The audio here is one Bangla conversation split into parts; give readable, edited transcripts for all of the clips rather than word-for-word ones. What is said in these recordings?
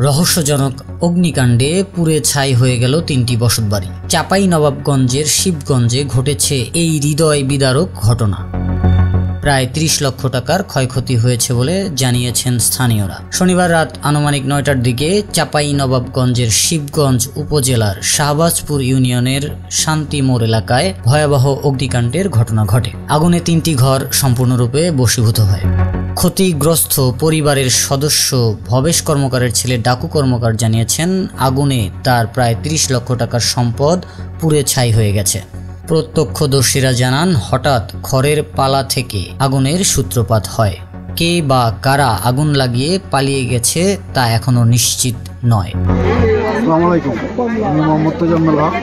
রহস্যজনক অগ্নিকাণ্ডে পুড়ে ছাই হয়ে গেল ৩টি বসতবাড়ি। চাঁপাইনবাবগঞ্জের শিবগঞ্জে ঘটেছে এই হৃদয় বিদারক ঘটনা। প্রায় ৩০ লক্ষ টাকার ক্ষয়ক্ষতি হয়েছে বলে জানিয়েছেন স্থানীয়রা। শনিবার রাত আনুমানিক ৯টার দিকে চাঁপাইনবাবগঞ্জের শিবগঞ্জ উপজেলার শাহবাজপুর ইউনিয়নের শান্তি মোড় এলাকায় ভয়াবহ অগ্নিকাণ্ডের ঘটনা ঘটে। আগুনে ৩টি ঘর সম্পূর্ণরূপে বশীভূত হয়। ক্ষতিগ্রস্ত পরিবারের সদস্য ভবেশ কর্মকারের ছেলে ডাকু কর্মকার জানিয়েছেন, আগুনে তার প্রায় ৩০ লক্ষ টাকার সম্পদ পুড়ে ছাই হয়ে গেছে। প্রত্যক্ষদর্শীরা জানান, হঠাৎ খড়ের পালা থেকে আগুনের সূত্রপাত হয়। কে বা কারা আগুন লাগিয়ে পালিয়ে গেছে তা এখনো নিশ্চিত নয়। আসসালামু আলাইকুম, আমি মোহাম্মদ তোজাম্মেল হক,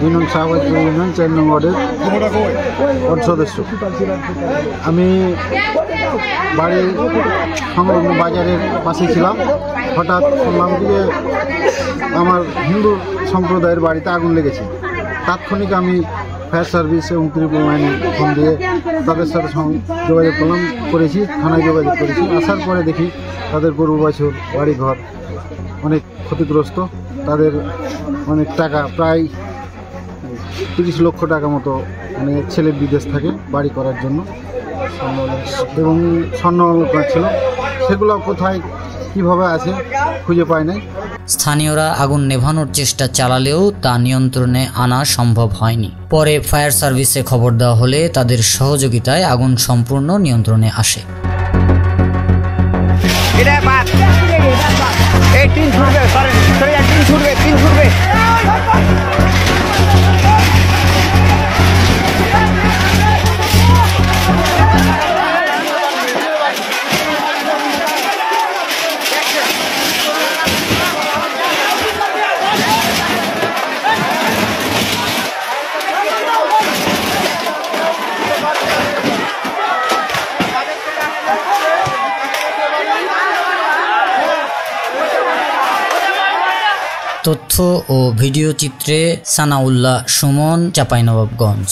ইউনিয়ন শাহবাজপুর ইউনিয়ন ৪ নং ওয়ার্ডের ওয়ার্ড সদস্য। আমি বাড়ির সংলগ্ন বাজারের পাশে ছিলাম। হঠাৎ শুনলাম যে আমার হিন্দু সম্প্রদায়ের বাড়িতে আগুন লেগেছে। তাৎক্ষণিক আমি ফায়ার সার্ভিস এবং ত্রিপুল লাইনে ফোন দিয়ে তাদের সাথে যোগাযোগ করেছি, থানায় যোগাযোগ করেছি। আসার পরে দেখি তাদের গরু বাছুর বাড়িঘর অনেক ক্ষতিগ্রস্ত। তাদের অনেক টাকা, প্রায় ৩০ লক্ষ টাকা মতো, মানে ছেলে বিদেশ থাকে বাড়ি করার জন্য, এবং স্বর্ণ অলঙ্কার ছিল। সেগুলো কোথায় কিভাবে আছে খুঁজে পায় নাই। স্থানীয়রা আগুন নেভানোর চেষ্টা চালালেও তা নিয়ন্ত্রণে আনা সম্ভব হয়নি। পরে ফায়ার সার্ভিসে খবর দেওয়া হলে তাদের সহযোগিতায় আগুন সম্পূর্ণ নিয়ন্ত্রণে আসে। তথ্য ও ভিডিও চিত্রে সানাউল্লাহ সুমন, চাঁপাইনবাবগঞ্জ।